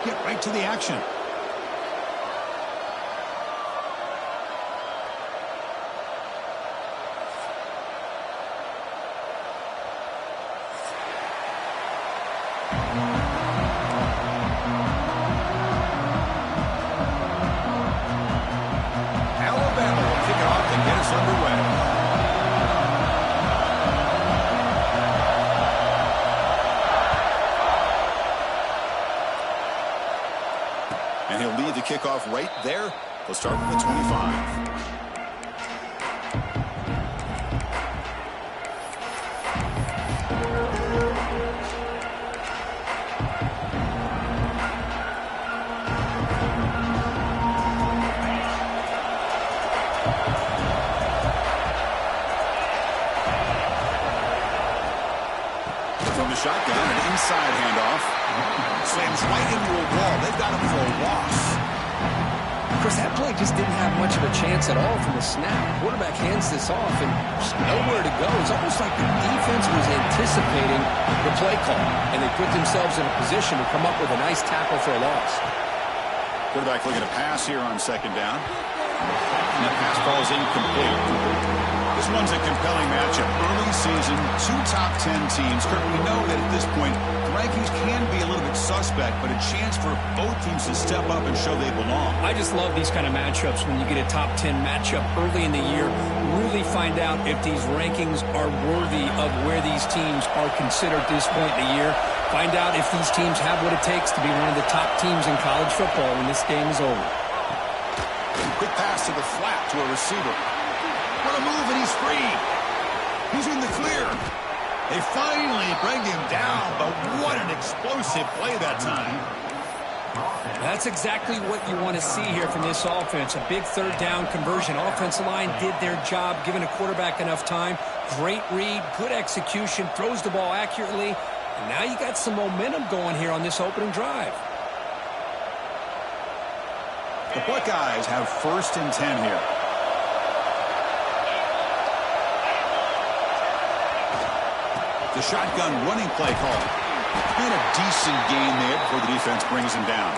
Get right to the action. Alabama will kick it off and get us underway. And he'll lead the kickoff right there. He'll start from the 25. From the shotgun, an inside handoff. Slams right into a wall. They've got him for a loss. Chris, that play just didn't have much of a chance at all from the snap. Quarterback hands this off and just nowhere to go. It's almost like the defense was anticipating the play call, and they put themselves in a position to come up with a nice tackle for a loss. Quarterback looking to pass here on second down. And that pass ball is incomplete. This one's a compelling matchup. Early season, two top 10 teams. Kirk, we know that at this point, the rankings can be a little bit suspect, but a chance for both teams to step up and show they belong. I just love these kind of matchups when you get a top 10 matchup early in the year. Really find out if these rankings are worthy of where these teams are considered at this point in the year. Find out if these teams have what it takes to be one of the top teams in college football when this game is over. Quick pass to the flat to a receiver. What a move, and he's free. He's in the clear. They finally bring him down, but what an explosive play that time. That's exactly what you want to see here from this offense. A big third down conversion. Offensive line did their job, giving a quarterback enough time. Great read, good execution, throws the ball accurately. And now you got some momentum going here on this opening drive. The Buckeyes have 1st and 10 here. The shotgun running play call. And a decent gain there before the defense brings him down.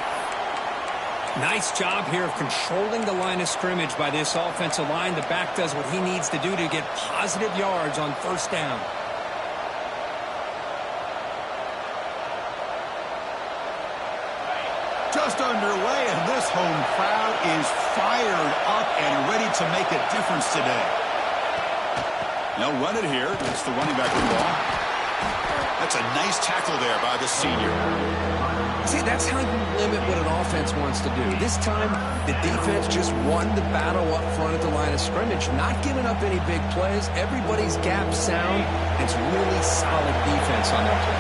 Nice job here of controlling the line of scrimmage by this offensive line. The back does what he needs to do to get positive yards on 1st down. Just underway, and this home crowd is fired up and ready to make a difference today. They'll run it here. It's the running back with the ball. That's a nice tackle there by the senior. See, that's how you limit what an offense wants to do. This time, the defense just won the battle up front at the line of scrimmage, not giving up any big plays. Everybody's gap sound. It's really solid defense on that play.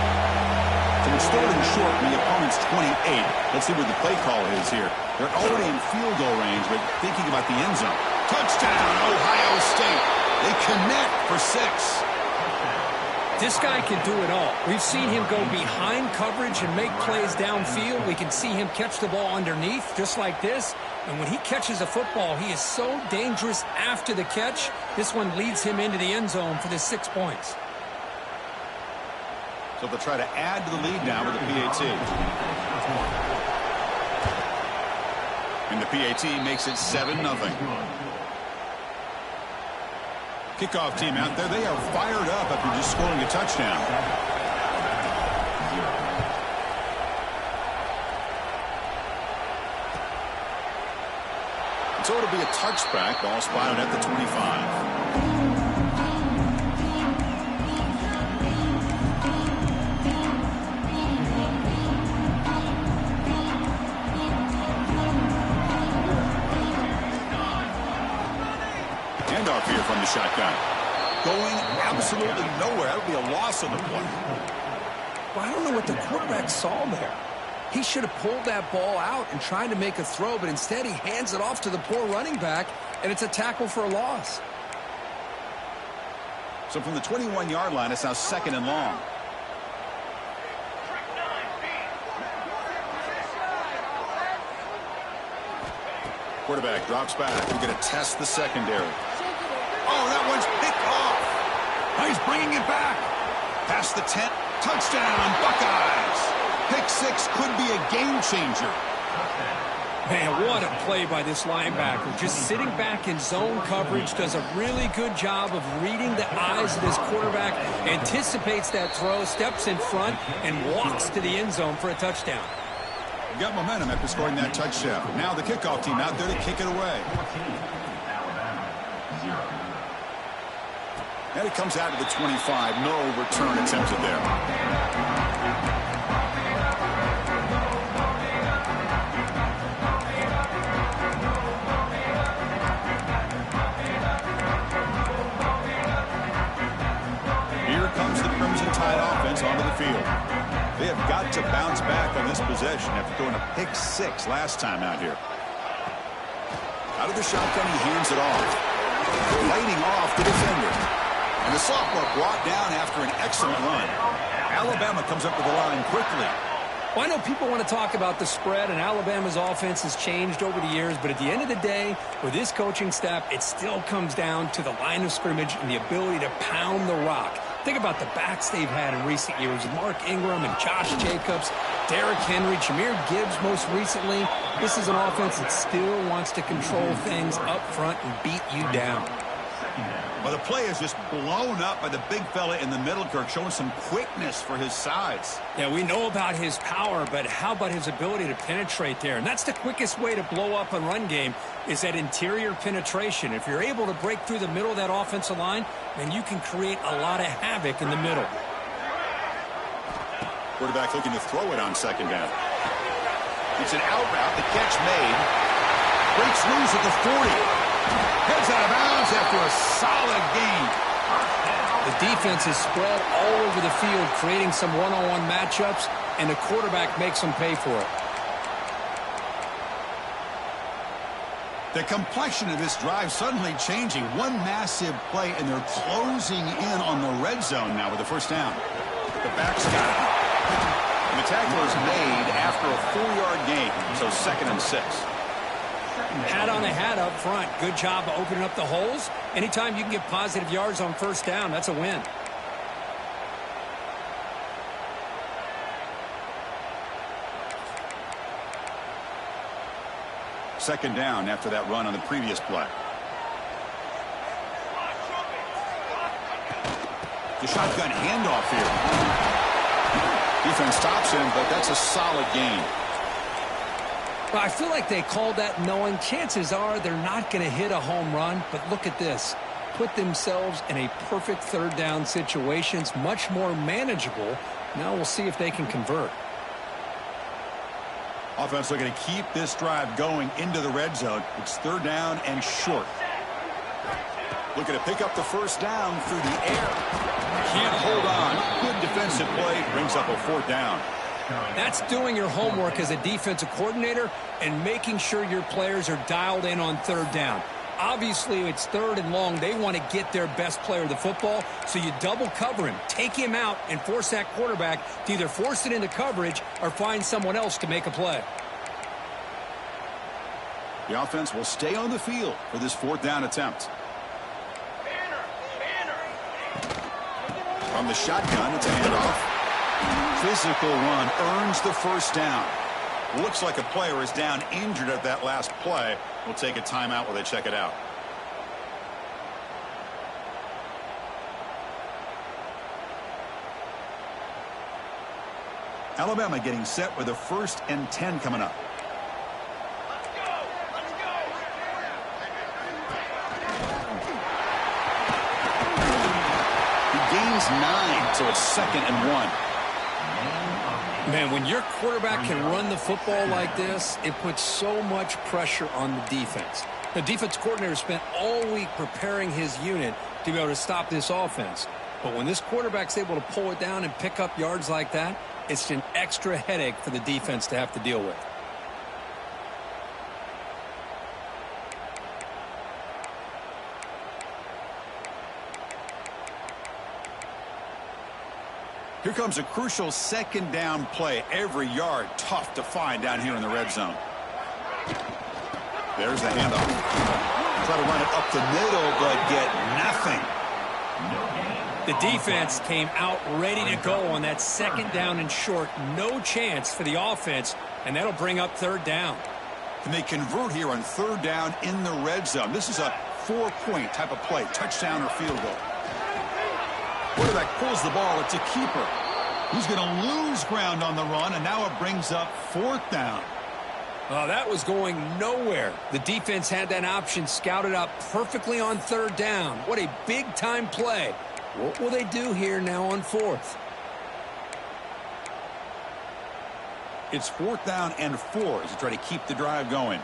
So it's starting short from the opponent's 28. Let's see what the play call is here. They're already in field goal range, but thinking about the end zone. Touchdown, Ohio State. They connect for 6. This guy can do it all. We've seen him go behind coverage and make plays downfield. We can see him catch the ball underneath just like this. And when he catches a football, he is so dangerous after the catch. This one leads him into the end zone for the 6 points. So they'll try to add to the lead now with the PAT. And the PAT makes it 7-0. Kickoff team out there. They are fired up after just scoring a touchdown. So it'll be a touchback. Ball spotted at the 25. Handoff here from the shotgun. Going absolutely nowhere. That would be a loss on the play. Well, I don't know what the quarterback saw there. He should have pulled that ball out and tried to make a throw, but instead he hands it off to the poor running back, and it's a tackle for a loss. So from the 21-yard line, it's now 2nd and long. Quarterback drops back. We're going to test the secondary. Oh, that one's picked off. Oh, he's bringing it back. Past the 10. Touchdown, Buckeyes. pick six could be a game changer. Man, what a play by this linebacker. Just sitting back in zone coverage, does a really good job of reading the eyes of his quarterback, anticipates that throw, steps in front, and walks to the end zone for a touchdown. Got momentum after scoring that touchdown. Now the kickoff team out there to kick it away. And it comes out to the 25. No return attempted there. Offense onto the field. They have got to bounce back on this possession after throwing a pick six last time out here. Out of the shotgun, he hands it off. Lighting off the defender. And the sophomore brought down after an excellent run. Alabama comes up with the line quickly. Well, I know people want to talk about the spread, and Alabama's offense has changed over the years, but at the end of the day, with this coaching staff, it still comes down to the line of scrimmage and the ability to pound the rock. Think about the backs they've had in recent years. Mark Ingram and Josh Jacobs, Derrick Henry, Jahmyr Gibbs most recently. This is an offense that still wants to control things up front and beat you down. Well, the play is just blown up by the big fella in the middle, Kirk, showing some quickness for his size. Yeah, we know about his power, but how about his ability to penetrate there? And that's the quickest way to blow up a run game is that interior penetration. If you're able to break through the middle of that offensive line, then you can create a lot of havoc in the middle. Quarterback looking to throw it on second down. It's an out route. The catch made. Breaks loose at the 40. Heads out of bounds after a solid gain. The defense is spread all over the field, creating some one-on-one matchups, and the quarterback makes them pay for it. The complexion of this drive suddenly changing. One massive play, and they're closing in on the red zone now with the first down. The back's got it. And the tackle is made after a 4-yard gain, so 2nd and 6. Hat on a hat up front. Good job of opening up the holes. Anytime you can get positive yards on first down, that's a win. Second down after that run on the previous play. The shotgun handoff here. Defense stops him, but that's a solid gain. Well, I feel like they called that knowing chances are they're not going to hit a home run, but look at this. Put themselves in a perfect third down situation. It's much more manageable. Now we'll see if they can convert. Offense looking to keep this drive going into the red zone. It's third down and short. Looking to pick up the first down through the air. Can't hold on. Good defensive play. Brings up a 4th down. That's doing your homework as a defensive coordinator and making sure your players are dialed in on third down. Obviously, it's 3rd and long. They want to get their best player the football, so you double cover him, take him out, and force that quarterback to either force it into coverage or find someone else to make a play. The offense will stay on the field for this 4th down attempt. From the shotgun, it's a handoff. Physical run earns the first down. Looks like a player is down injured at that last play. We'll take a timeout while they check it out. Alabama getting set with a 1st and 10 coming up. He gains 9, so it's 2nd and 1. Man, when your quarterback can run the football like this, it puts so much pressure on the defense. The defense coordinator spent all week preparing his unit to be able to stop this offense. But when this quarterback's able to pull it down and pick up yards like that, it's an extra headache for the defense to have to deal with. Here comes a crucial 2nd down play. Every yard tough to find down here in the red zone. There's the handoff. Try to run it up the middle, but get nothing. The defense came out ready to go on that second down and short. No chance for the offense, and that'll bring up third down. And they convert here on third down in the red zone. This is a 4-point type of play, touchdown or field goal. Quarterback pulls the ball. It's a keeper. He's going to lose ground on the run, and now it brings up fourth down. Oh, that was going nowhere. The defense had that option scouted up perfectly on third down. What a big-time play. What will they do here now on fourth? It's fourth down and 4 as they try to keep the drive going.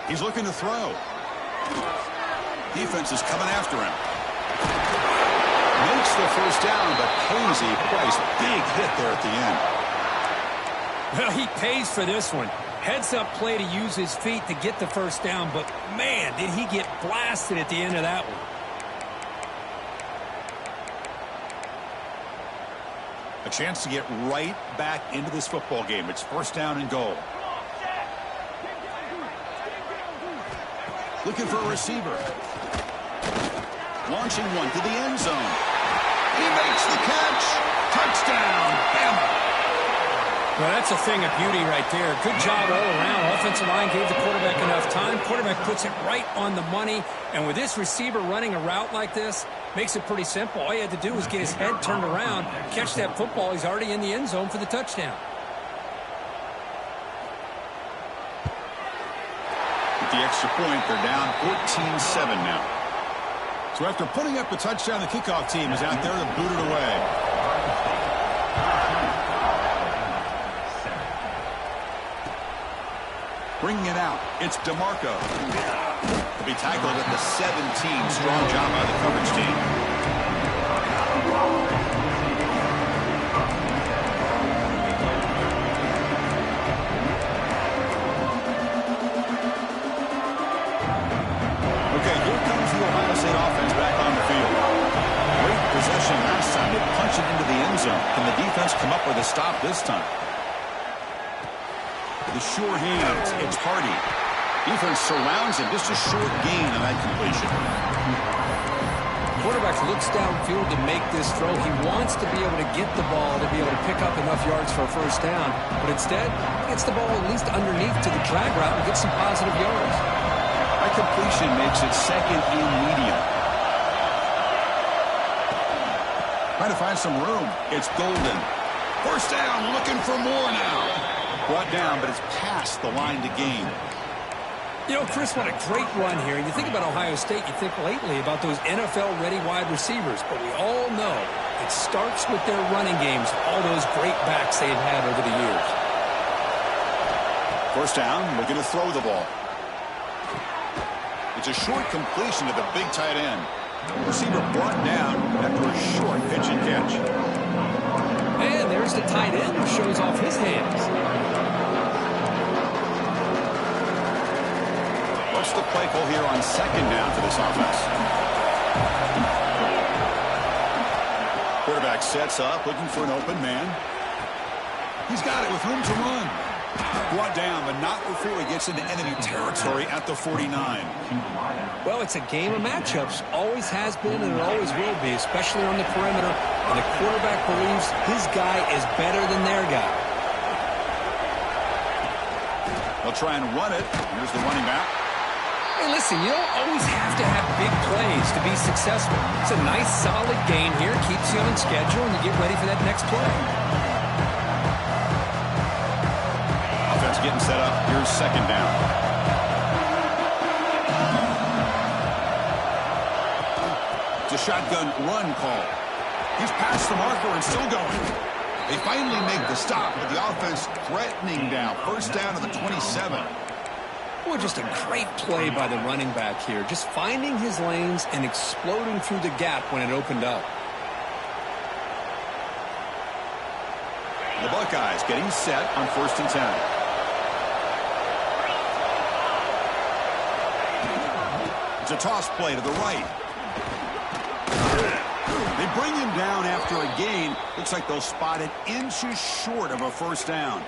He's looking to throw. Defense is coming after him. Makes the first down, but pays a price. Big hit there at the end. Well, he pays for this one. Heads-up play to use his feet to get the first down, but, man, did he get blasted at the end of that one. A chance to get right back into this football game. It's first down and goal. Looking for a receiver. Launching one to the end zone. He makes the catch. Touchdown, Bama. Well, that's a thing of beauty right there. Good job all around. Offensive line gave the quarterback enough time. Quarterback puts it right on the money. And with this receiver running a route like this, makes it pretty simple. All he had to do was get his head turned around, catch that football. He's already in the end zone for the touchdown. With the extra point, they're down 14-7 now. So after putting up the touchdown, the kickoff team is out there to boot it away. Bringing it out, it's DeMarco. He'll be tackled at the 17. Strong job by the coverage team. Okay, here comes the Ohio State offense back on the field. Great possession last time. They punch it into the end zone. Can the defense come up with a stop this time? The sure hands, it's Hardy. Defense surrounds him. Just a short gain on that completion. Quarterback looks downfield to make this throw. He wants to be able to get the ball to be able to pick up enough yards for a first down. But instead, he gets the ball at least underneath to the drag route and gets some positive yards. That completion makes it second and medium. Trying to find some room. It's Golden. First down, looking for more now. Brought down, but it's past the line to gain. You know, Chris, what a great run here. And you think about Ohio State, you think lately about those NFL-ready wide receivers. But we all know it starts with their running games, all those great backs they've had over the years. First down, looking to throw the ball. It's a short completion to the big tight end. Receiver brought down after a short pitch and catch. And there's the tight end who shows off his hands. What's the play call here on second down for this offense? Quarterback sets up, looking for an open man. He's got it with room to run. Brought down, but not before he gets into enemy territory at the 49. Well, it's a game of matchups. Always has been and it always will be, especially on the perimeter. And the quarterback believes his guy is better than their guy. They'll try and run it. Here's the running back. Hey, listen, you don't always have to have big plays to be successful. It's a nice, solid gain here. Keeps you on schedule, and you get ready for that next play. Offense getting set up. Here's second down. It's a shotgun run call. He's past the marker and still going. They finally make the stop, but the offense threatening down. First down to the 27. Well, just a great play by the running back here. Just finding his lanes and exploding through the gap when it opened up. The Buckeyes getting set on first and 10. It's a toss play to the right. They bring him down after a gain. Looks like they'll spot it inches short of a first down.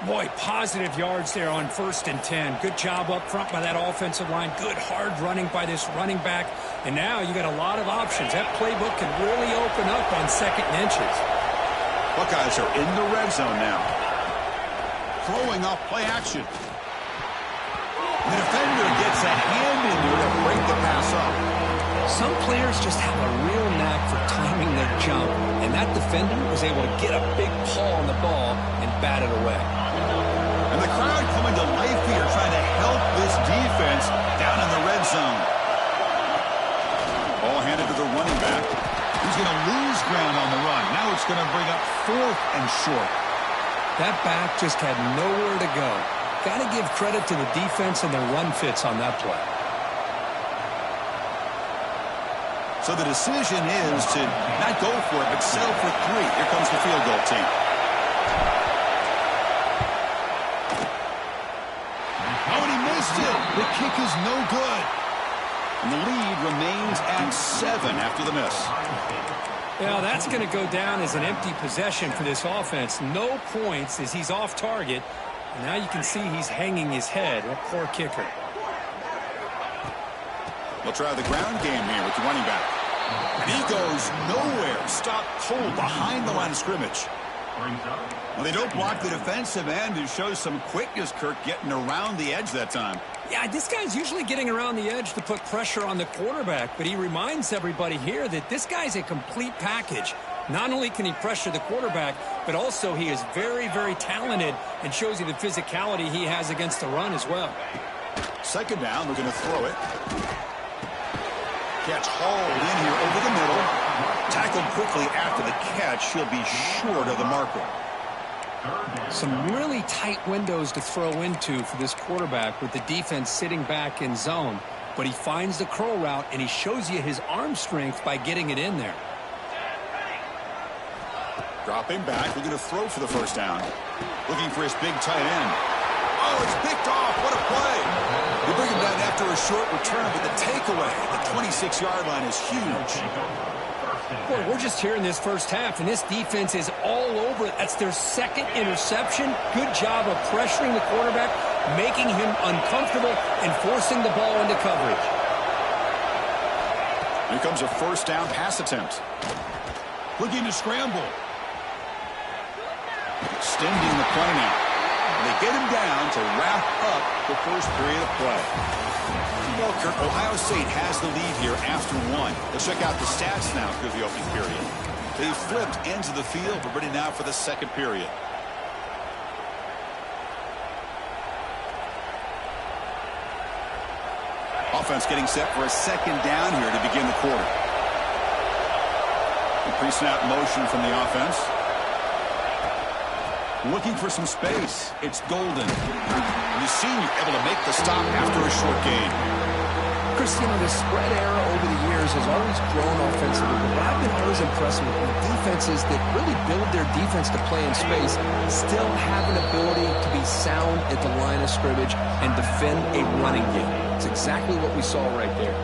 Boy, positive yards there on 1st and 10. Good job up front by that offensive line. Good hard running by this running back. And now you got a lot of options. That playbook can really open up on 2nd and inches. Buckeyes are in the red zone now. Throwing off play action. The defender gets a hand in there to break the pass up. Some players just have a real knack for timing their jump, and that defender was able to get a big paw on the ball and bat it away. And the crowd coming to life here, trying to help this defense down in the red zone. Ball handed to the running back. He's going to lose ground on the run. Now it's going to bring up 4th and short. That back just had nowhere to go. Got to give credit to the defense and their run fits on that play. So the decision is to not go for it, but settle for 3. Here comes the field goal team. Oh, and he missed it. The kick is no good. And the lead remains at 7 after the miss. Yeah, that's going to go down as an empty possession for this offense. No points as he's off target. And now you can see he's hanging his head. That poor kicker. We'll try the ground game here with the running back. And he goes nowhere. Stopped cold behind the line of scrimmage. Well, they don't block the defensive end and shows some quickness, Kirk, getting around the edge that time. Yeah, this guy's usually getting around the edge to put pressure on the quarterback, but he reminds everybody here that this guy's a complete package. Not only can he pressure the quarterback, but also he is very, very talented and shows you the physicality he has against the run as well. 2nd down, they're going to throw it. Catch hauled in here over the middle. Tackled quickly after the catch. He'll be short of the marker. Some really tight windows to throw into for this quarterback with the defense sitting back in zone. But he finds the curl route, and he shows you his arm strength by getting it in there. Dropping back. We're going to throw for the 1st down. Looking for his big tight end. Oh, it's picked off. What a play. They bring him down after a short return, but the takeaway at the 26-yard line is huge. Boy, we're just here in this first half, and this defense is all over it. That's their 2nd interception. Good job of pressuring the quarterback, making him uncomfortable, and forcing the ball into coverage. Here comes a 1st down pass attempt. Looking to scramble. Extending the play now. They get him down to wrap up the first period of play. Well, Kirk, Ohio State has the lead here after 1. Let's check out the stats now through the opening period. They flipped ends of the field, but ready now for the 2nd period. Offense getting set for a 2nd down here to begin the quarter. The pre-snap motion from the offense. Looking for some space. It's Golden. The senior able to make the stop after a short gain. Chris, you know, the spread era over the years has always grown offensively, but what I've been always impressed with defenses that really build their defense to play in space still have an ability to be sound at the line of scrimmage and defend a running game. It's exactly what we saw right there.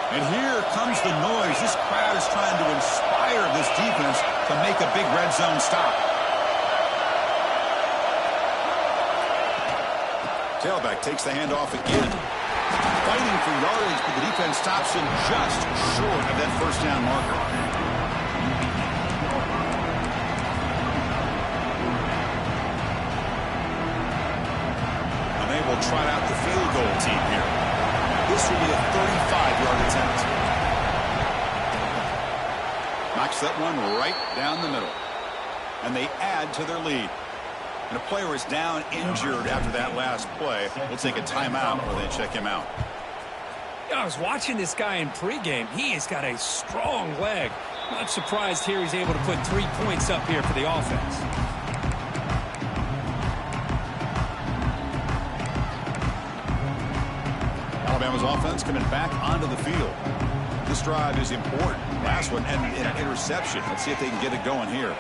And here comes the noise. This crowd is trying to inspire this defense to make a big red zone stop. Tailback takes the handoff again. Fighting for yardage, but the defense stops him just short of that 1st down marker. And they will trot out the field goal team here. This will be a 35-yard attempt. Knocks that one right down the middle. And they add to their lead. And a player is down injured after that last play. We'll take a timeout or they check him out. I was watching this guy in pregame. He has got a strong leg. Not surprised here he's able to put 3 points up here for the offense. Alabama's offense coming back onto the field. This drive is important. Last one and an interception. Let's see if they can get it going here.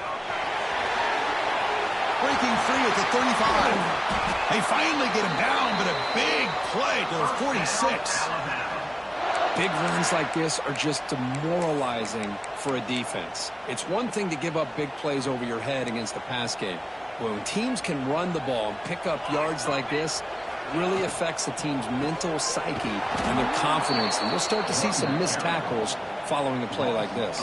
Breaking free at the 35. They finally get him down, but a big play to the 46. Big runs like this are just demoralizing for a defense. It's one thing to give up big plays over your head against the pass game. But when teams can run the ball and pick up yards like this, it really affects the team's mental psyche and their confidence. And we'll start to see some missed tackles following a play like this.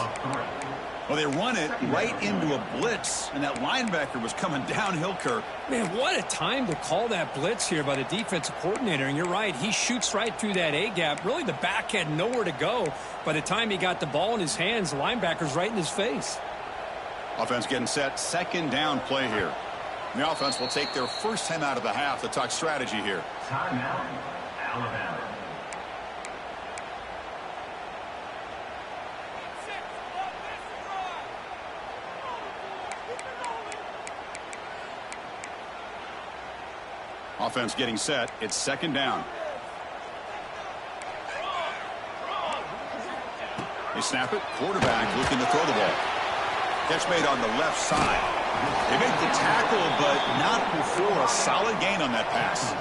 Well, they run it right into a blitz, and that linebacker was coming downhill, Kirk. Man, what a time to call that blitz here by the defensive coordinator. And you're right, he shoots right through that A-gap. Really, the back had nowhere to go. By the time he got the ball in his hands, the linebacker's right in his face. Offense getting set. Second down play here. And the offense will take their first time out of the half to talk strategy here. Timeout, Alabama. Offense getting set. It's second down. They snap it. Quarterback looking to throw the ball. Catch made on the left side. They make the tackle, but not before a solid gain on that pass.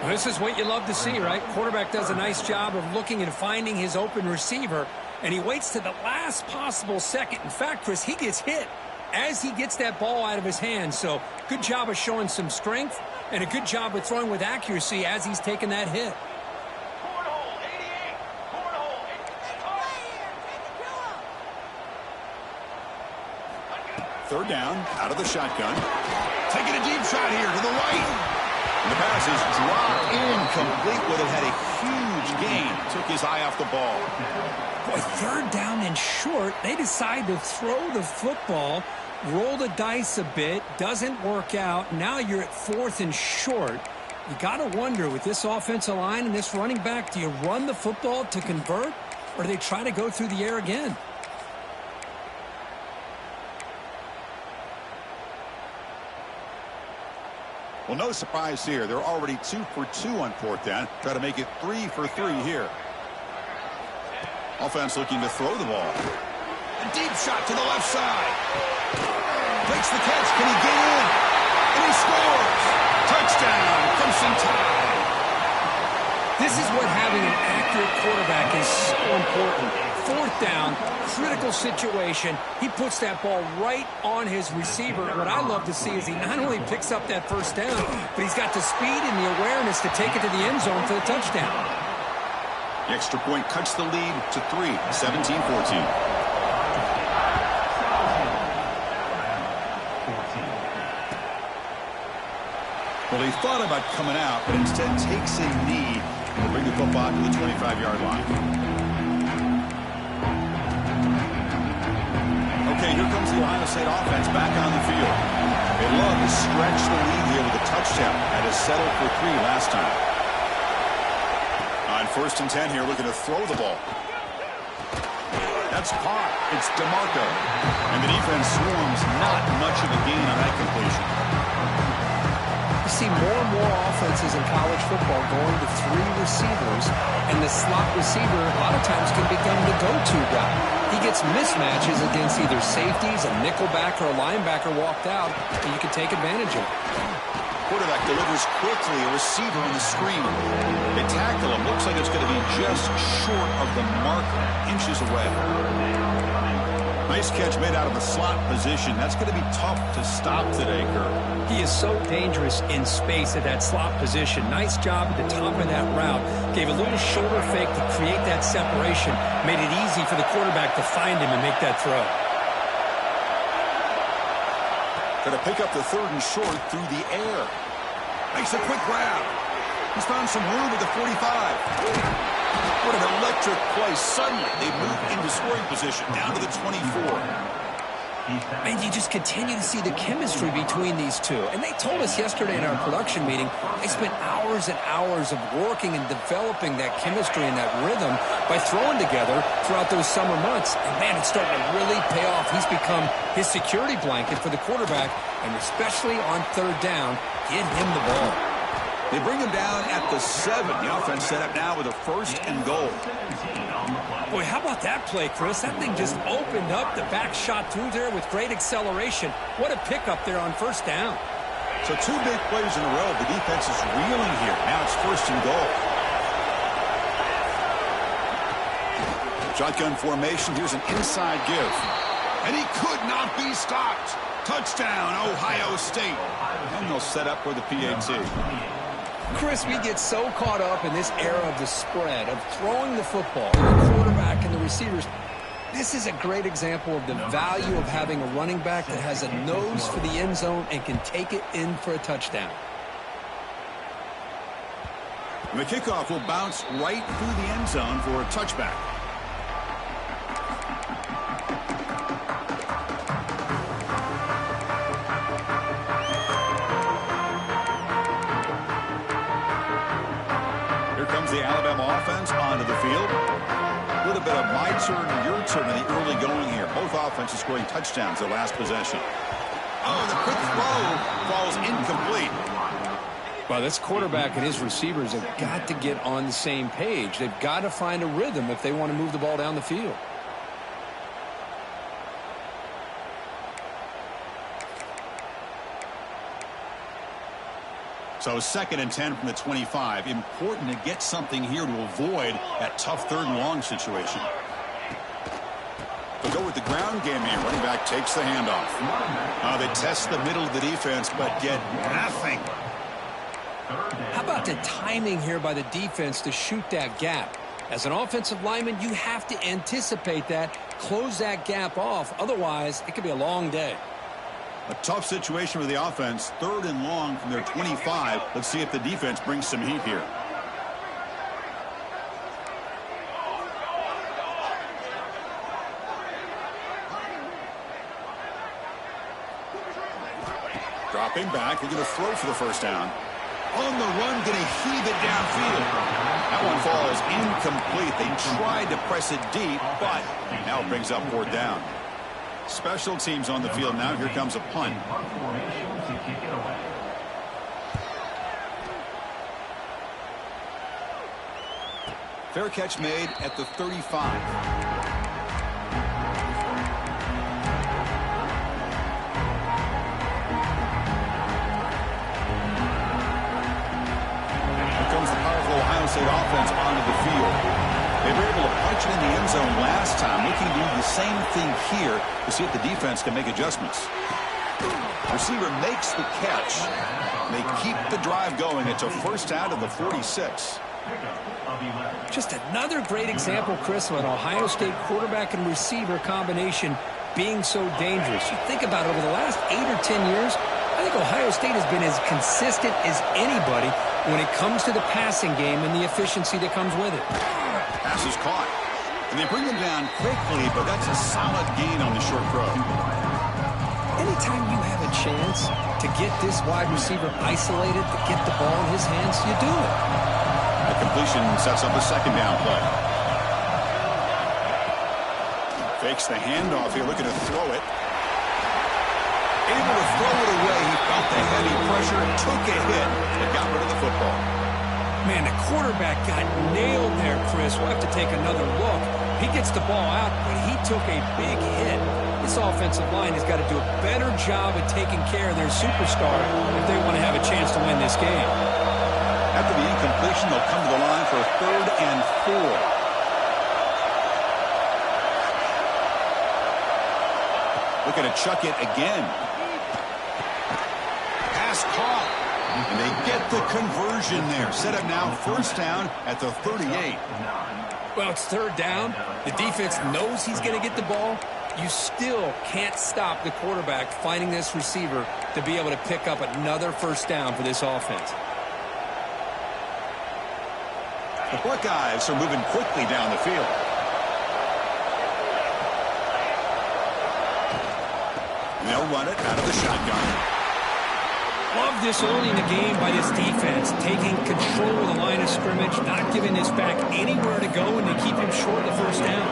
Well, this is what you love to see, right? Quarterback does a nice job of looking and finding his open receiver, and he waits to the last possible second. In fact, Chris, he gets hit as he gets that ball out of his hands. So good job of showing some strength and a good job of throwing with accuracy as he's taking that hit. Third down, out of the shotgun. Taking a deep shot here to the right. And the pass is dropped incomplete. Would have had a huge gain. Took his eye off the ball. Boy, third down and short. They decide to throw the football, roll the dice a bit, doesn't work out. Now you're at fourth and short. You got to wonder, with this offensive line and this running back, do you run the football to convert, or do they try to go through the air again? Well, no surprise here. They're already 2 for 2 on fourth down. Try to make it 3 for 3 here. Offense looking to throw the ball. A deep shot to the left side. Takes the catch. Can he get in? And he scores. Touchdown. Crimson Tide. This is what having an accurate quarterback is so important. Fourth down, critical situation. He puts that ball right on his receiver. What I love to see is he not only picks up that first down, but he's got the speed and the awareness to take it to the end zone for the touchdown. The extra point cuts the lead to 3, 17-14. Well, he thought about coming out, but instead takes a knee to bring the football to the 25-yard line. Okay, here comes the Ohio State offense back on the field. They love to stretch the lead here with a touchdown. Had to settle for 3 last time. On first and 10 here, looking to throw the ball. That's caught. It's DeMarco. And the defense swarms. Not much of a gain on that completion. You see more and more offenses in college football going to 3 receivers, and the slot receiver a lot of times can become the go-to guy. He gets mismatches against either safeties, a nickelback, or a linebacker walked out, and you can take advantage of it. Quarterback delivers quickly, a receiver on the screen. They tackle him. Looks like it's going to be just short of the marker, inches away. Nice catch made out of the slot position. That's going to be tough to stop today, Kirk. He is so dangerous in space at that slot position. Nice job at the top of that route. Gave a little shoulder fake to create that separation. Made it easy for the quarterback to find him and make that throw. Going to pick up the third and short through the air. Makes a quick grab. He's found some room at the 45. What an electric play. Suddenly, they move into scoring position, down to the 24. And you just continue to see the chemistry between these two. And they told us yesterday in our production meeting, they spent hours and hours of working and developing that chemistry and that rhythm by throwing together throughout those summer months. And, man, it's starting to really pay off. He's become his security blanket for the quarterback, and especially on third down, get him the ball. They bring him down at the 7. The offense set up now with a first and goal. Boy, how about that play, Chris? That thing just opened up. The back shot through there with great acceleration. What a pickup there on first down. So 2 big plays in a row. The defense is reeling here. Now it's first and goal. Shotgun formation. Here's an inside give. And he could not be stopped. Touchdown, Ohio State. And they'll set up for the PAT. Chris, we get so caught up in this era of the spread, of throwing the football, the quarterback and the receivers. This is a great example of the value of having a running back that has a nose for the end zone and can take it in for a touchdown. And the kickoff will bounce right through the end zone for a touchback. Here comes the Alabama offense onto the field. A little bit of my turn, your turn in the early going here. Both offenses scoring touchdowns their last possession. Oh, the quick throw falls incomplete. Well, this quarterback and his receivers have got to get on the same page. They've got to find a rhythm if they want to move the ball down the field. So 2nd and 10 from the 25. Important to get something here to avoid that tough 3rd and long situation. They'll go with the ground game here. Running back takes the handoff. They test the middle of the defense, but get nothing. How about the timing here by the defense to shoot that gap? As an offensive lineman, you have to anticipate that, close that gap off. Otherwise, it could be a long day. A tough situation for the offense. 3rd and long from their 25. Let's see if the defense brings some heat here. Dropping back, looking to throw for the first down. On the run, going to heave it downfield. That one falls incomplete. They tried to press it deep, but now it brings up 4th down. Special teams on the field now. Here comes a punt. Fair catch made at the 35. Ohio State offense onto the field. They were able to punch it in the end zone last time. Looking to do the same thing here to see if the defense can make adjustments. Receiver makes the catch. They keep the drive going. It's a first down to the 46. Just another great example, Chris, of an Ohio State quarterback and receiver combination being so dangerous. You think about it, over the last 8 or 10 years, I think Ohio State has been as consistent as anybody when it comes to the passing game and the efficiency that comes with it. Pass is caught. And they bring him down quickly, but that's a solid gain on the short throw. Anytime you have a chance to get this wide receiver isolated, to get the ball in his hands, you do it. The completion sets up a 2nd down play. Fakes the handoff here, looking to throw it. Able to throw it away. He felt the heavy pressure, took a hit, and got rid of the football. Man, the quarterback got nailed there, Chris. We'll have to take another look. He gets the ball out, but he took a big hit. This offensive line has got to do a better job at taking care of their superstar if they want to have a chance to win this game. After the incompletion, they'll come to the line for 3rd and 4. Looking to chuck it again. Pass caught. And they get the conversion there. Set up now, first down at the 38. Well, it's 3rd down. The defense knows he's going to get the ball. You still can't stop the quarterback finding this receiver to be able to pick up another first down for this offense. The Buckeyes are moving quickly down the field. They'll run it out of the shotgun. Love this early in the game by this defense, taking control of the line of scrimmage, not giving this back anywhere to go, and they keep him short of the first down.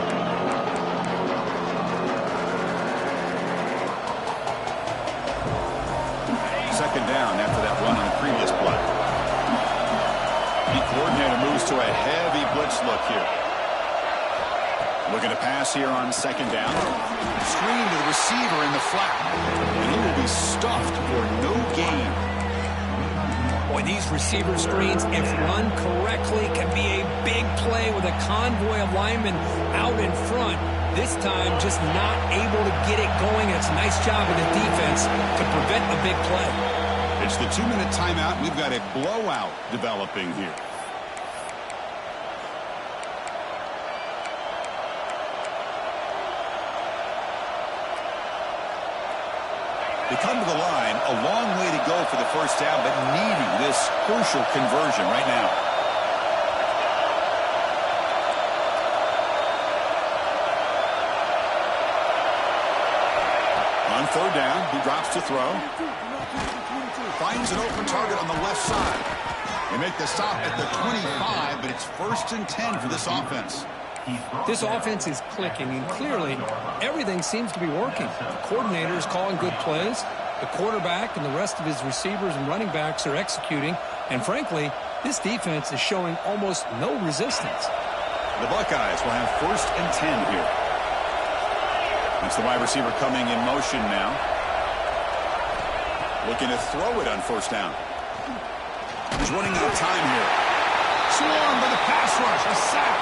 Second down after that run on the previous play. The coordinator moves to a heavy blitz look here. Looking to pass here on 2nd down. Screen to the receiver in the flat. And he will be stuffed for no gain. Boy, these receiver screens, if run correctly, can be a big play with a convoy of linemen out in front. This time, just not able to get it going. It's a nice job of the defense to prevent a big play. It's the 2-minute timeout. We've got a blowout developing here. They come to the line, a long way to go for the first down, but needing this crucial conversion right now. On third down, he drops to throw. Finds an open target on the left side. They make the stop at the 25, but it's 1st and 10 for this offense. This offense is clicking, and clearly everything seems to be working. The coordinator is calling good plays. The quarterback and the rest of his receivers and running backs are executing. And frankly, this defense is showing almost no resistance. The Buckeyes will have 1st and 10 here. That's the wide receiver coming in motion now. Looking to throw it on 1st down. He's running out of time here. Swarmed by the pass rush. A sack.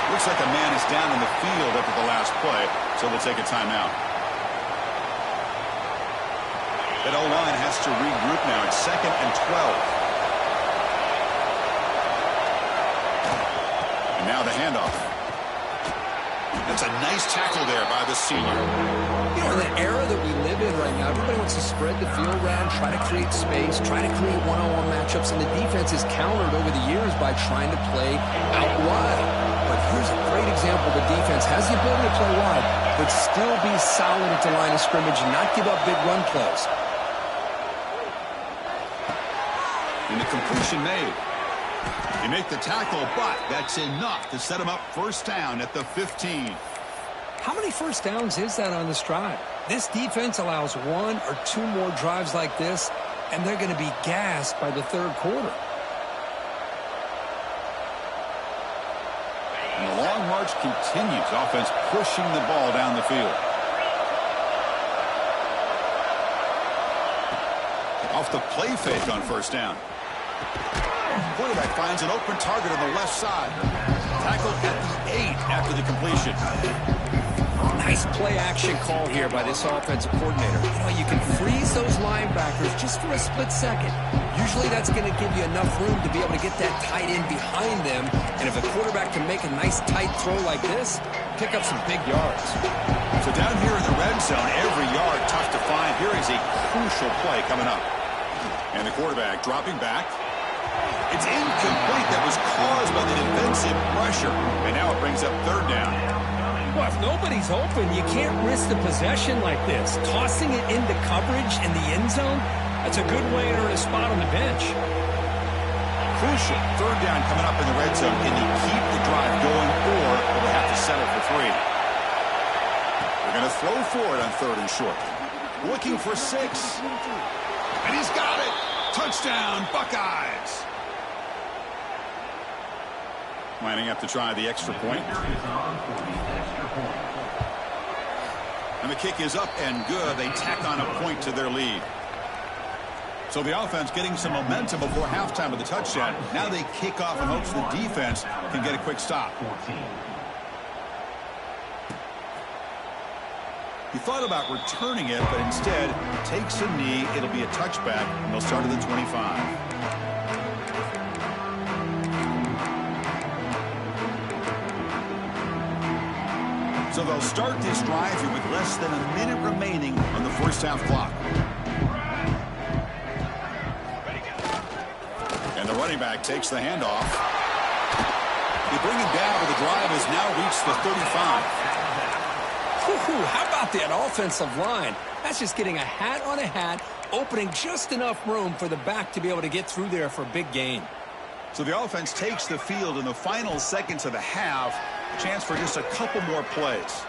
Looks like a man is down in the field after the last play, so we'll take a timeout. That O-line has to regroup now. It's 2nd and 12. And now the handoff. That's a nice tackle there by the senior. You know, in the era that we live in right now, everybody wants to spread the field around, try to create space, try to create one-on-one matchups, and the defense is countered over the years by trying to play out wide. But here's a great example. The defense has the ability to play wide, but still be solid at the line of scrimmage and not give up big run plays. And the completion made. They make the tackle, but that's enough to set him up 1st down at the 15. How many 1st downs is that on this drive? This defense allows 1 or 2 more drives like this, and they're going to be gassed by the 3rd quarter. And the long march continues. Offense pushing the ball down the field. Off the play fake on 1st down. Quarterback finds an open target on the left side. Tackled at the 8 after the completion. Nice play-action call here by this offensive coordinator. You know, you can freeze those linebackers just for a split second. Usually that's going to give you enough room to be able to get that tight end behind them. And if a quarterback can make a nice tight throw like this, pick up some big yards. So down here in the red zone, every yard tough to find. Here is a crucial play coming up. And the quarterback dropping back. It's incomplete. That was caused by the defensive pressure. And now it brings up 3rd down. Well, if nobody's open, you can't risk the possession like this. Tossing it into coverage in the end zone, that's a good way to earn a spot on the bench. Crucial 3rd down coming up in the red zone. Can he keep the drive going, or will they have to settle for 3? They're going to throw for it on 3rd and short. Looking for 6. And he's got it. Touchdown, Buckeyes. Lining up to try the extra point. And the kick is up and good. They tack on a point to their lead. So the offense getting some momentum before halftime with the touchdown. Now they kick off in hopes the defense can get a quick stop. He thought about returning it, but instead takes a knee. It'll be a touchback, and they'll start at the 25. So they'll start this drive here with less than a minute remaining on the 1st half clock. And the running back takes the handoff. They bring him down, but the drive has now reached the 35. How about that offensive line? That's just getting a hat on a hat, opening just enough room for the back to be able to get through there for a big gain. So the offense takes the field in the final seconds of the half. Chance for just a couple more plays.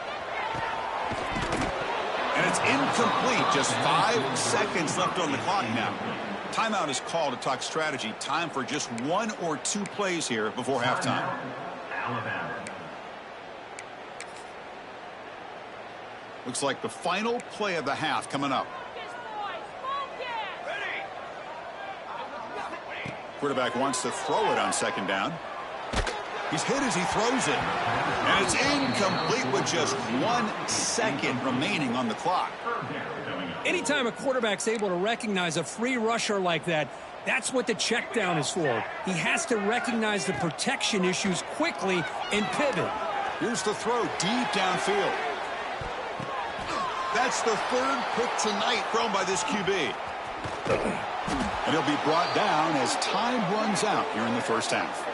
And it's incomplete. Just 5 seconds left on the clock now. Timeout is called to talk strategy. Time for just 1 or 2 plays here before halftime. Alabama. Looks like the final play of the half coming up. Quarterback wants to throw it on second down. He's hit as he throws it. And it's incomplete with just 1 second remaining on the clock. Anytime a quarterback's able to recognize a free rusher like that, that's what the check down is for. He has to recognize the protection issues quickly and pivot. Here's the throw deep downfield. That's the 3rd pick tonight thrown by this QB. And he'll be brought down as time runs out here in the first half.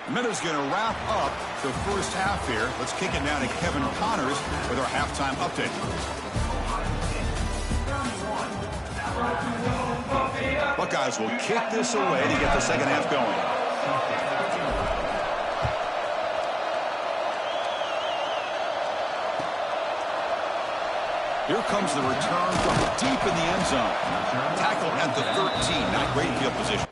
A minute's going to wrap up the first half here. Let's kick it down to Kevin Connors with our halftime update. Buckeyes will kick this away to get the second half going. Here comes the return from deep in the end zone. Tackle at the 13. Not great field position.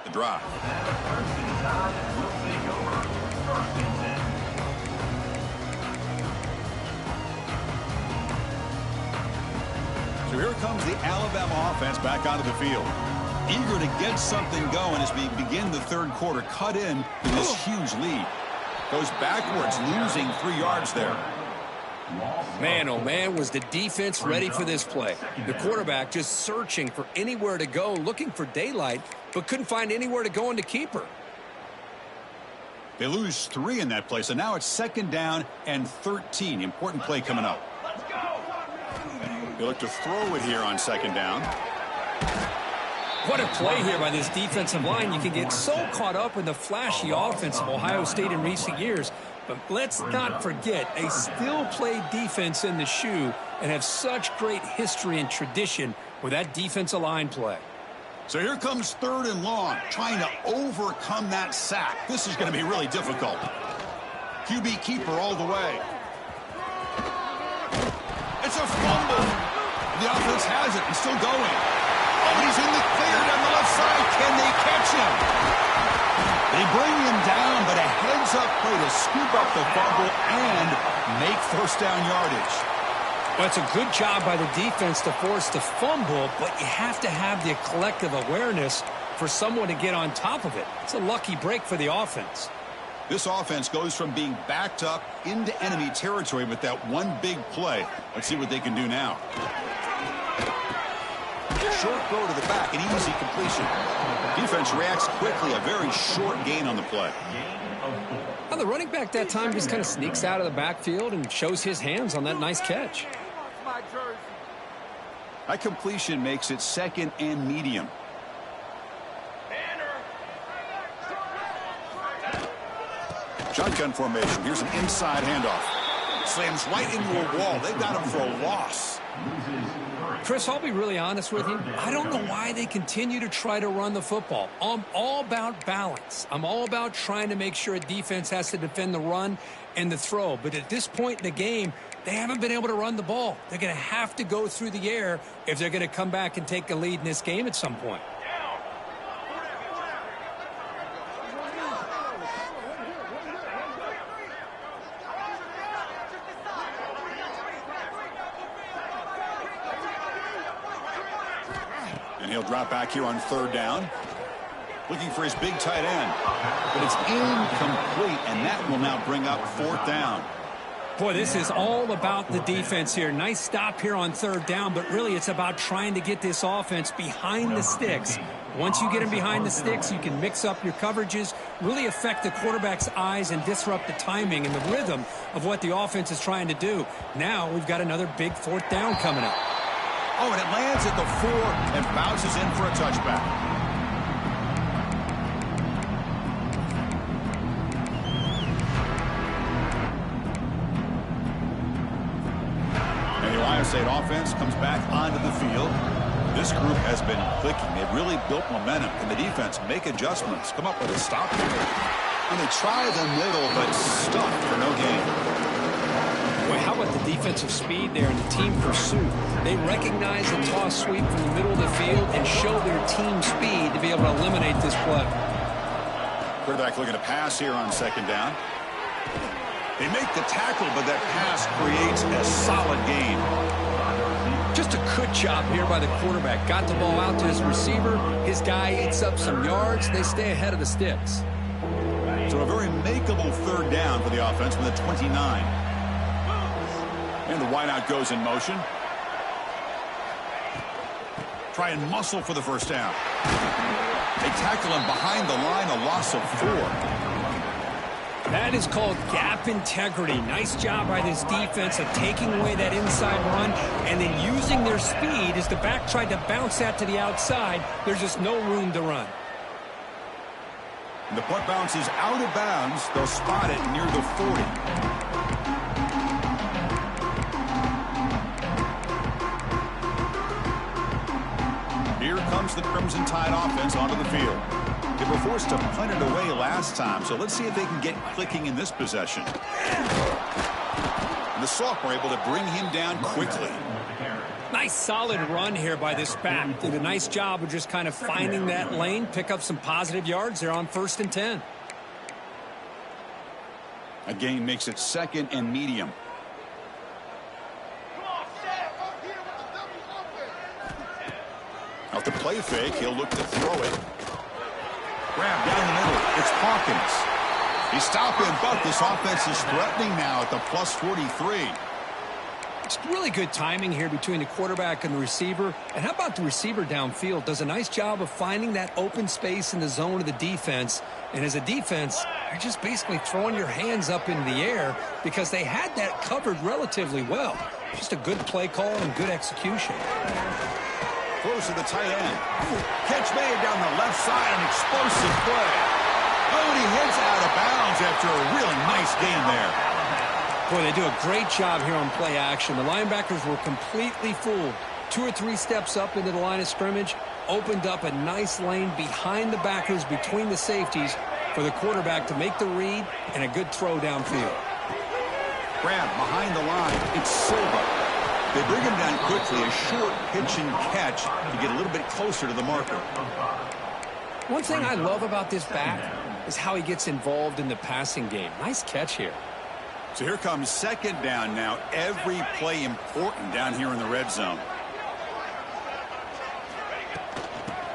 The drive. So here comes the Alabama offense back onto the field. Eager to get something going as we begin the 3rd quarter. Cut in with this huge lead. Goes backwards, losing 3 yards there. Man, oh man, was the defense ready for this play. The quarterback just searching for anywhere to go, looking for daylight, but couldn't find anywhere to go into keeper. They lose 3 in that play, so now it's 2nd down and 13. Important play coming up. They look to throw it here on 2nd down. What a play here by this defensive line. You can get so caught up in the flashy offense of Ohio State in recent years, but let's not forget a still play defense in the shoe and have such great history and tradition with that defensive line play. So here comes 3rd and long, trying to overcome that sack. This is going to be really difficult. QB keeper all the way. It's a fumble. The offense has it and still going. Oh, he's in the clear down the left side. Can they catch him? They bring him down, but a heads-up play to scoop up the fumble and make 1st down yardage. Well, it's a good job by the defense to force the fumble, but you have to have the collective awareness for someone to get on top of it. It's a lucky break for the offense. This offense goes from being backed up into enemy territory with that one big play. Let's see what they can do now. Short throw to the back, an easy completion. Defense reacts quickly, a very short gain on the play. Well, the running back that time just kind of sneaks out of the backfield and shows his hands on that nice catch. That completion makes it 2nd and medium. Shotgun formation. Here's an inside handoff. Slams right into a wall. They've got him for a loss. Chris, I'll be really honest with you. I don't know why they continue to try to run the football. I'm all about balance. I'm all about trying to make sure a defense has to defend the run and the throw. But at this point in the game, they haven't been able to run the ball. They're going to have to go through the air if they're going to come back and take a lead in this game at some point. he'll drop back here on third down. Looking for his big tight end. But it's incomplete, and that will now bring up fourth down. Boy, this is all about the defense here. Nice stop here on third down, but really it's about trying to get this offense behind the sticks. Once you get them behind the sticks, you can mix up your coverages, really affect the quarterback's eyes and disrupt the timing and the rhythm of what the offense is trying to do. Now we've got another big fourth down coming up. Oh, and it lands at the 4 and bounces in for a touchback. Ohio State offense comes back onto the field. This group has been clicking. They've really built momentum. Can the defense make adjustments? Come up with a stop here. And they try the middle, but stuck for no gain. Boy, how about the defensive speed there and the team pursuit? They recognize the toss sweep from the middle of the field and show their team speed to be able to eliminate this play. Quarterback looking to pass here on second down. They make the tackle, but that pass creates a solid gain. Just a good job here by the quarterback. Got the ball out to his receiver. His guy eats up some yards. They stay ahead of the sticks. So a very makeable third down for the offense with a 29. And the wideout goes in motion. Try and muscle for the first down. They tackle him behind the line, a loss of 4. That is called gap integrity. Nice job by this defense of taking away that inside run and then using their speed as the back tried to bounce that to the outside. There's just no room to run. And the punt bounces out of bounds. They'll spot it near the 40. Here comes the Crimson Tide offense onto the field. They were forced to punt it away last time, so let's see if they can get clicking in this possession. And the Soft were able to bring him down quickly. Nice solid run here by this back. Did a nice job of just kind of finding that lane, pick up some positive yards there on 1st and 10. A gain makes it 2nd and medium. Off the play fake, he'll look to throw it. Grab down the middle. It's Hawkins. He stopped him, but this offense is threatening now at the plus 43. It's really good timing here between the quarterback and the receiver. And how about the receiver downfield? Does a nice job of finding that open space in the zone of the defense. And as a defense, you're just basically throwing your hands up in the air because they had that covered relatively well. Just a good play call and good execution. Close to the tight end. Catch made down the left side, an explosive play. Oh, and he hits out of bounds after a really nice gain there. Boy, they do a great job here on play action. The linebackers were completely fooled. 2 or 3 steps up into the line of scrimmage, opened up a nice lane behind the backers between the safeties for the quarterback to make the read and a good throw downfield. Grab behind the line. It's Silva. They bring him down quickly, a short pitch and catch to get a little bit closer to the marker. One thing I love about this back is how he gets involved in the passing game. Nice catch here. So here comes 2nd down now. Every play important down here in the red zone.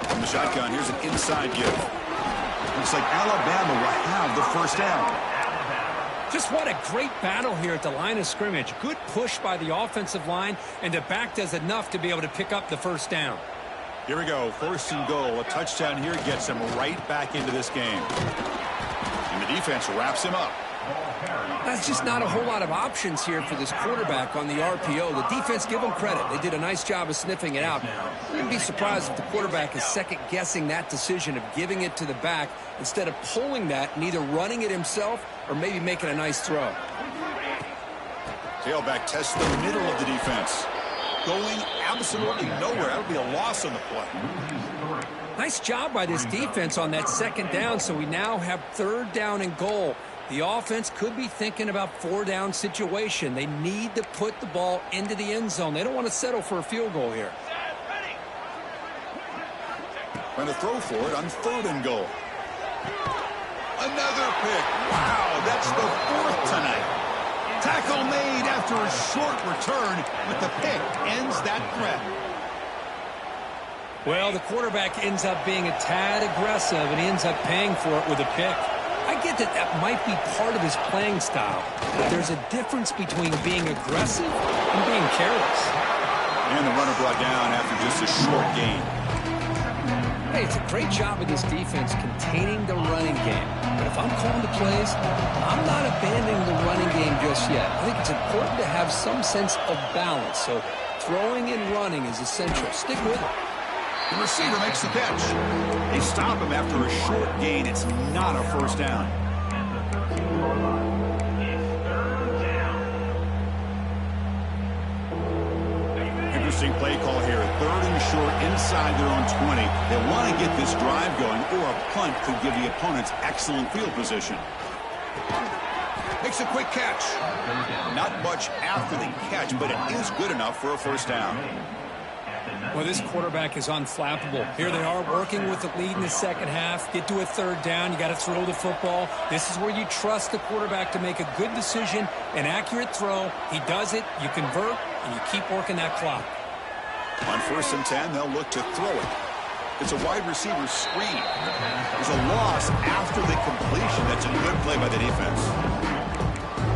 From the shotgun, here's an inside give. Looks like Alabama will have the first down. Just what a great battle here at the line of scrimmage. Good push by the offensive line, and the back does enough to be able to pick up the first down. Here we go, 1st and goal. A touchdown here gets him right back into this game. And the defense wraps him up. That's just not a whole lot of options here for this quarterback on the RPO. The defense, give them credit. They did a nice job of sniffing it out. I wouldn't be surprised if the quarterback is second-guessing that decision of giving it to the back instead of pulling that and either running it himself or maybe making a nice throw. Tailback tests the middle of the defense. Going absolutely nowhere. That would be a loss on the play. Nice job by this defense on that 2nd down, so we now have 3rd down and goal. The offense could be thinking about 4-down situation. They need to put the ball into the end zone. They don't want to settle for a field goal here. Trying to throw for it on 3rd and goal. Another pick. Wow, that's the 4th tonight. Tackle made after a short return, but the pick ends that threat. Well, the quarterback ends up being a tad aggressive, and he ends up paying for it with a pick. I get that that might be part of his playing style, but there's a difference between being aggressive and being careless. And the runner brought down after just a short gain. Hey, it's a great job of this defense containing the running game. But if I'm calling the plays, I'm not abandoning the running game just yet. I think it's important to have some sense of balance. So throwing and running is essential. Stick with it. The receiver makes the catch. They stop him after a short gain. It's not a first down. Interesting play call here. 3rd and short inside their own 20. They want to get this drive going, or a punt could give the opponents excellent field position. Makes a quick catch. Not much after the catch, but it is good enough for a first down. Well, this quarterback is unflappable. Here they are working with the lead in the second half. Get to a 3rd down. You got to throw the football. This is where you trust the quarterback to make a good decision, an accurate throw. He does it, you convert, and you keep working that clock. On 1st and 10, they'll look to throw it. It's a wide receiver screen. There's a loss after the completion. That's a good play by the defense.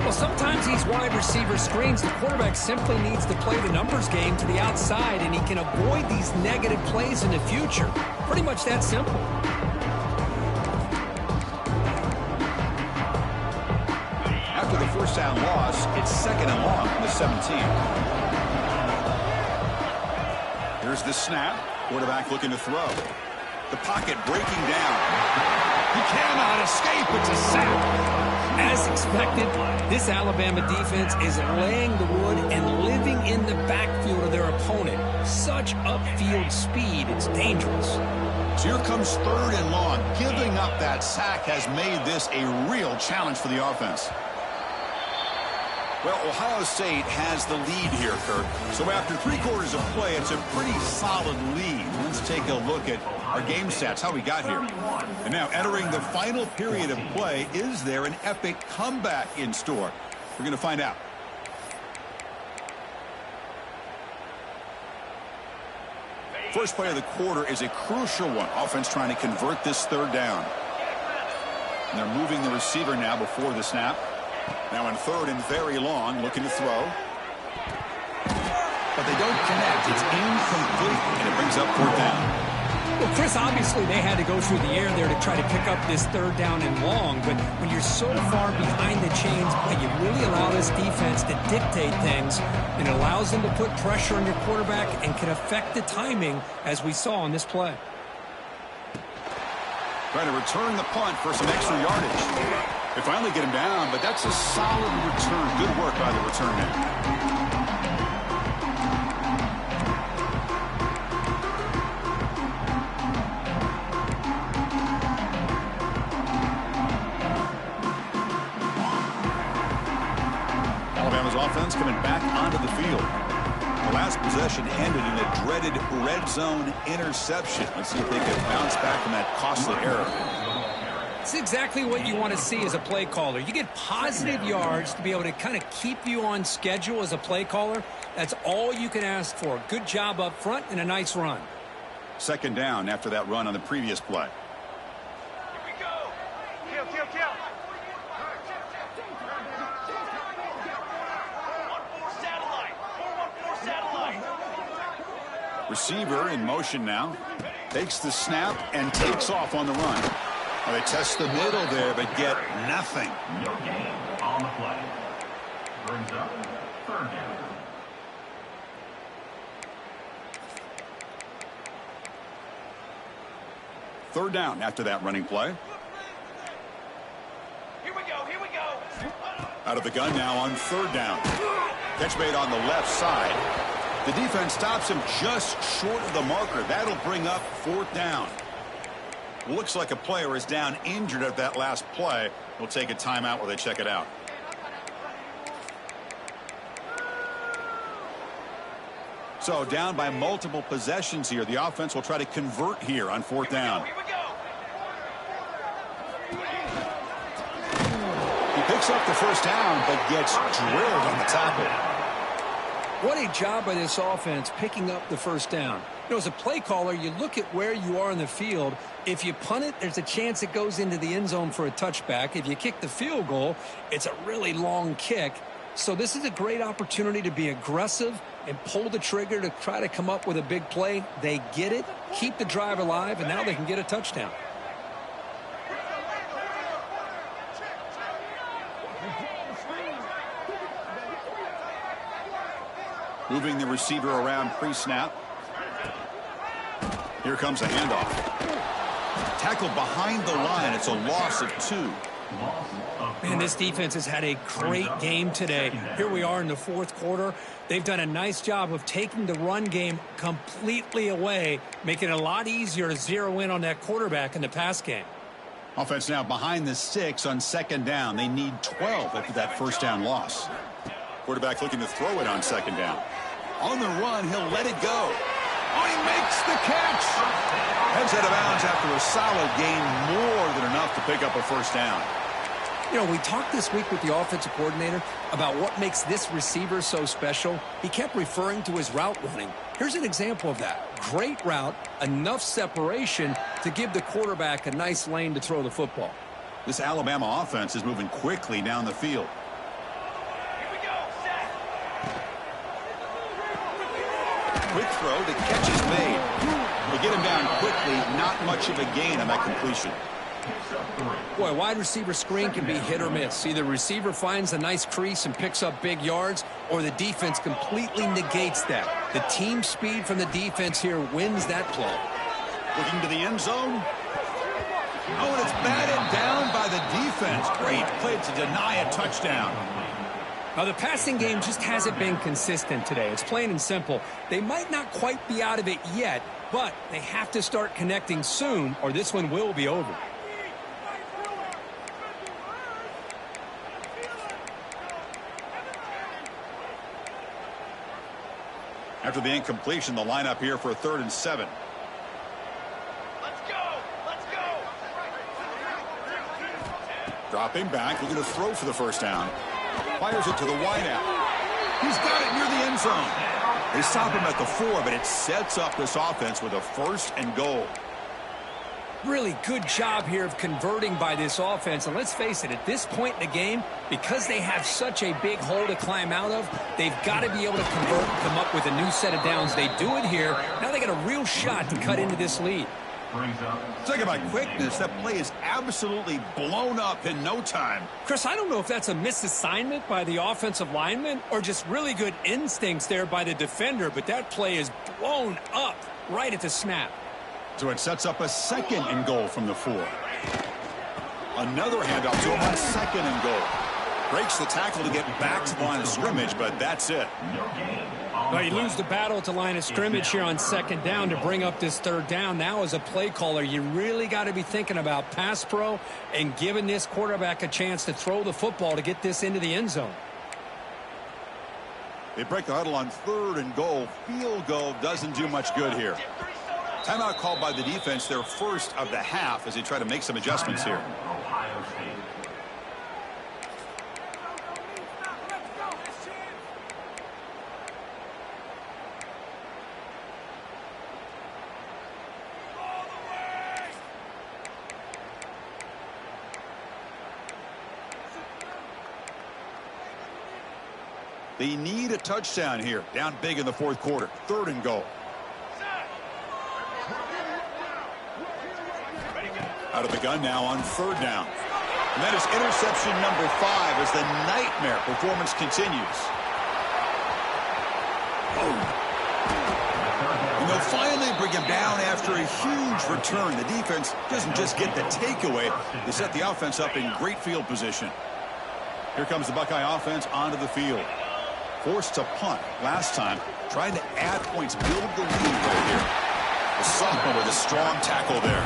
Well, sometimes these wide receiver screens, the quarterback simply needs to play the numbers game to the outside, and he can avoid these negative plays in the future. Pretty much that simple. After the first down loss, it's 2nd and long from the 17. Here's the snap. Quarterback looking to throw. The pocket breaking down. He cannot escape. It's a sack. As expected, this Alabama defense is laying the wood and living in the backfield of their opponent. Such upfield speed, it's dangerous. So here comes 3rd and long. Giving up that sack has made this a real challenge for the offense. Well, Ohio State has the lead here, Kirk. So after 3/4 of play, it's a pretty solid lead. Let's take a look at our game stats, how we got here. And now entering the final period of play, is there an epic comeback in store? We're going to find out. First play of the quarter is a crucial one. Offense trying to convert this 3rd down. And they're moving the receiver now before the snap. Now in 3rd and very long, looking to throw. But they don't connect. It's incomplete, and it brings up 4th down. Well, Chris, obviously they had to go through the air there to try to pick up this 3rd down and long, but when you're so far behind the chains, you really allow this defense to dictate things, and it allows them to put pressure on your quarterback and can affect the timing, as we saw on this play. Trying to return the punt for some extra yardage. They finally get him down, but that's a solid return. Good work by the return man. Alabama's offense coming back onto the field. The last possession ended in a dreaded red zone interception. Let's see if they can bounce back from that costly error. It's exactly what you want to see as a play caller. You get positive yards to be able to kind of keep you on schedule as a play caller. That's all you can ask for. Good job up front and a nice run. 2nd down after that run on the previous play. Here we go. Kill, kill, kill. 4-1-4 satellite. 4-1-4 satellite. Receiver in motion now. Takes the snap and takes off on the run. Well, they test the middle there, but get nothing. No gain on the play. Brings up 3rd down. Third down after that running play. Here we go, here we go. Out of the gun now on 3rd down. Catch made on the left side. The defense stops him just short of the marker. That'll bring up 4th down. Looks like a player is down injured at that last play. We'll take a timeout while they check it out. So down by multiple possessions here. The offense will try to convert here on 4th down. Here we go. He picks up the first down, but gets drilled on the tackle. What a job by this offense picking up the first down. You know, as a play caller, you look at where you are in the field. If you punt it, there's a chance it goes into the end zone for a touchback. If you kick the field goal, it's a really long kick. So this is a great opportunity to be aggressive and pull the trigger to try to come up with a big play. They get it, keep the drive alive, and now they can get a touchdown. Moving the receiver around pre-snap. Here comes a handoff. Tackled behind the line. It's a loss of 2. Man, this defense has had a great game today. Here we are in the fourth quarter. They've done a nice job of taking the run game completely away, making it a lot easier to zero in on that quarterback in the pass game. Offense now behind the 6 on second down. They need 12 after that first down loss. Quarterback looking to throw it on second down. On the run, he'll let it go. Oh, he makes the catch. Heads out of bounds after a solid gain, more than enough to pick up a first down. You know, we talked this week with the offensive coordinator about what makes this receiver so special. He kept referring to his route running. Here's an example of that. Great route, enough separation to give the quarterback a nice lane to throw the football. This Alabama offense is moving quickly down the field. Quick throw, the catch is made. They get him down quickly, not much of a gain on that completion. Boy, wide receiver screen can be hit or miss. Either receiver finds a nice crease and picks up big yards, or the defense completely negates that. The team speed from the defense here wins that play. Looking to the end zone. Oh, and it's batted down by the defense. Great play to deny a touchdown. Now, the passing game just hasn't been consistent today. It's plain and simple. They might not quite be out of it yet, but they have to start connecting soon, or this one will be over. After the incompletion, the lineup here for a 3rd and 7. Let's go! Let's go! Dropping back, looking to throw for the first down. Fires it to the wideout. He's got it near the end zone. They stop him at the 4, but it sets up this offense with a 1st and goal. Really good job here of converting by this offense. And let's face it, at this point in the game, because they have such a big hole to climb out of, they've got to be able to convert and come up with a new set of downs. They do it here. Now they got a real shot to cut into this lead. Talking about quickness, that play is absolutely blown up in no time. Chris, I don't know if that's a misassignment by the offensive lineman or just really good instincts there by the defender, but that play is blown up right at the snap. So it sets up a 2nd and goal from the 4. Another handoff to him on 2nd and goal. Breaks the tackle to get back to the line of scrimmage, but that's it. Well, you lose the battle at the line of scrimmage here on 2nd down to bring up this 3rd down. Now, as a play caller, you really got to be thinking about pass pro and giving this quarterback a chance to throw the football to get this into the end zone. They break the huddle on 3rd and goal. Field goal doesn't do much good here. Timeout called by the defense, their first of the half, as they try to make some adjustments here. They need a touchdown here. Down big in the 4th quarter. 3rd and goal. Out of the gun now on 3rd down. And that is interception number 5 as the nightmare performance continues. Oh. And they'll finally bring him down after a huge return. The defense doesn't just get the takeaway. They set the offense up in great field position. Here comes the Buckeye offense onto the field. Forced to punt last time. Trying to add points, build the lead right here. The sophomore with a strong tackle there.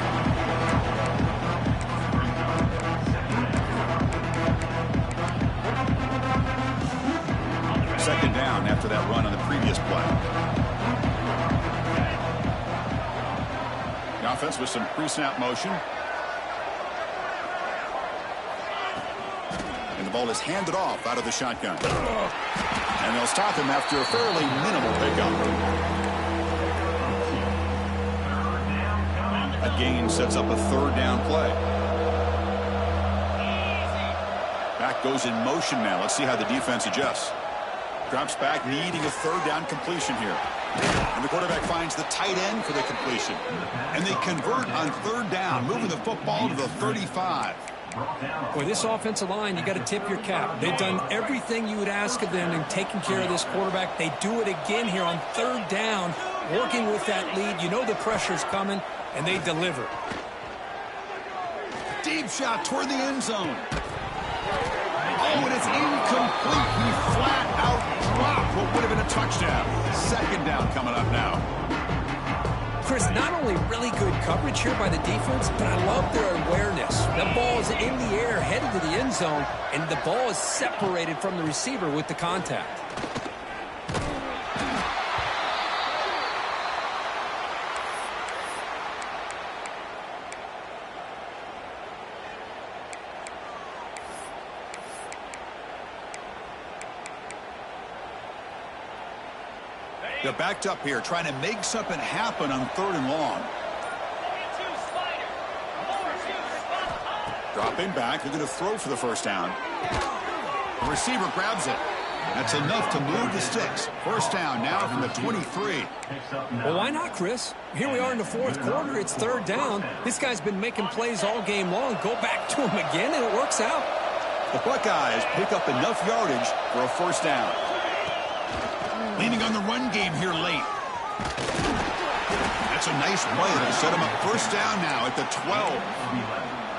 Second down after that run on the previous play. The offense with some pre-snap motion. And the ball is handed off out of the shotgun. And they'll stop him after a fairly minimal pickup. A gain sets up a third down play. Back goes in motion now. Let's see how the defense adjusts. Drops back, needing a third down completion here. And the quarterback finds the tight end for the completion. And they convert on third down, moving the football to the 35. Boy, this offensive line, you got to tip your cap. They've done everything you would ask of them in taking care of this quarterback. They do it again here on third down, working with that lead. You know the pressure's coming, and they deliver. Deep shot toward the end zone. Oh, and it's incomplete. He flat out dropped what would have been a touchdown. Second down coming up now. Chris, not only really good coverage here by the defense, but I love their awareness. The ball is in the air, headed to the end zone, and the ball is separated from the receiver with the contact. They're backed up here, trying to make something happen on third and long. Dropping back, they're going to throw for the first down. The receiver grabs it. That's enough to move the sticks. First down now from the 23. Well, why not, Chris? Here we are in the fourth quarter. It's third down. This guy's been making plays all game long. Go back to him again, and it works out. The Buckeyes pick up enough yardage for a first down. Leaning on the run game here late. That's a nice play to set him up first down now at the 12.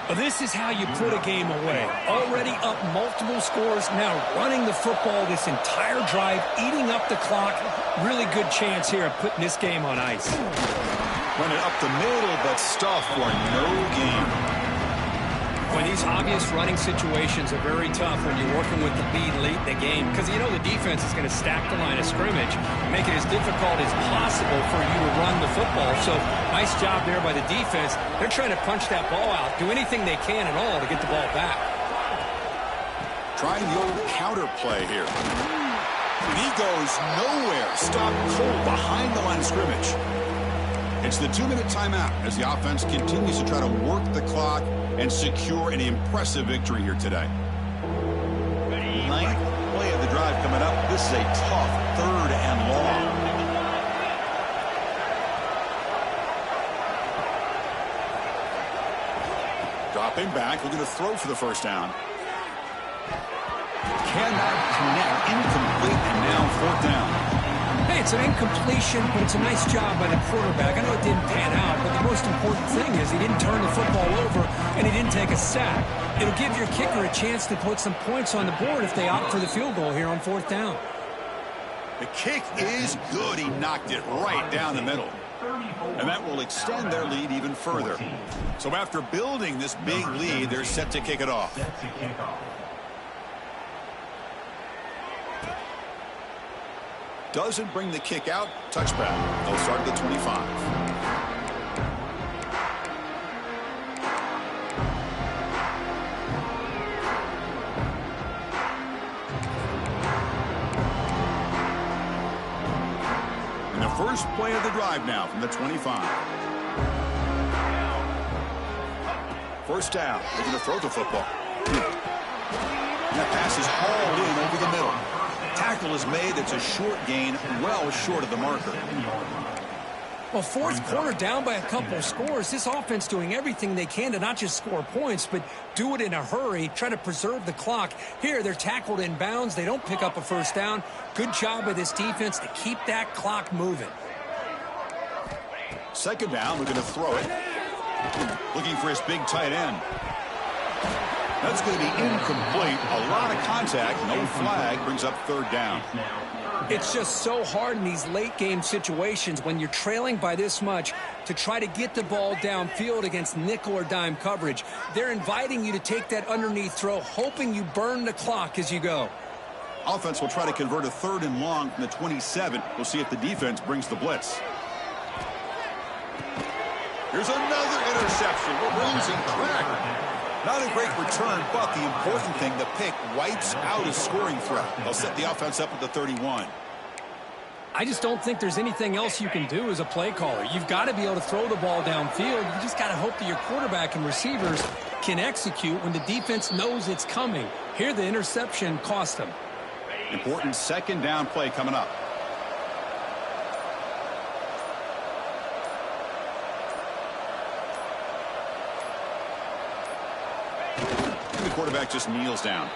Well, this is how you put a game away. Already up multiple scores, now running the football this entire drive, eating up the clock. Really good chance here of putting this game on ice. Run it up the middle, but stuff for no gain. Well, these obvious running situations are very tough when you're working with the lead late in the game, because you know the defense is going to stack the line of scrimmage, make it as difficult as possible for you to run the football. So nice job there by the defense. They're trying to punch that ball out, do anything they can at all to get the ball back. Trying the old counter play here. And he goes nowhere. Stopped cold behind the line of scrimmage. It's the 2-minute timeout as the offense continues to try to work the clock and secure an impressive victory here today. Ninth play of the drive coming up. This is a tough third and long. Dropping back, looking to throw for the first down. Cannot connect, incomplete, and now fourth down. Hey, it's an incompletion, but it's a nice job by the quarterback. I know it didn't pan out, but the most important thing is he didn't turn the football over and he didn't take a sack. It'll give your kicker a chance to put some points on the board if they opt for the field goal here on fourth down. The kick is good. He knocked it right down the middle. And that will extend their lead even further. So after building this big lead, they're set to kick it off. Doesn't bring the kick out. Touchback. They'll start at the 25. And the first play of the drive now from the 25. First down. They're going to throw the football. And that pass is hauled in over the middle. Tackle is made. It's a short gain, well short of the marker. Well, fourth quarter down by a couple of scores. This offense doing everything they can to not just score points, but do it in a hurry, try to preserve the clock. Here, they're tackled in bounds. They don't pick up a first down. Good job by this defense to keep that clock moving. Second down, we're going to throw it. Looking for his big tight end. That's going to be incomplete. A lot of contact. No flag. Brings up third down. It's just so hard in these late game situations when you're trailing by this much to try to get the ball downfield against nickel or dime coverage. They're inviting you to take that underneath throw, hoping you burn the clock as you go. Offense will try to convert a third and long from the 27. We'll see if the defense brings the blitz. Here's another interception. We're losing track. Not a great return, but the important thing, the pick wipes out a scoring threat. They'll set the offense up at the 31. I just don't think there's anything else you can do as a play caller. You've got to be able to throw the ball downfield. You just got to hope that your quarterback and receivers can execute when the defense knows it's coming. Here, the interception cost them. Important second down play coming up. The quarterback just kneels down.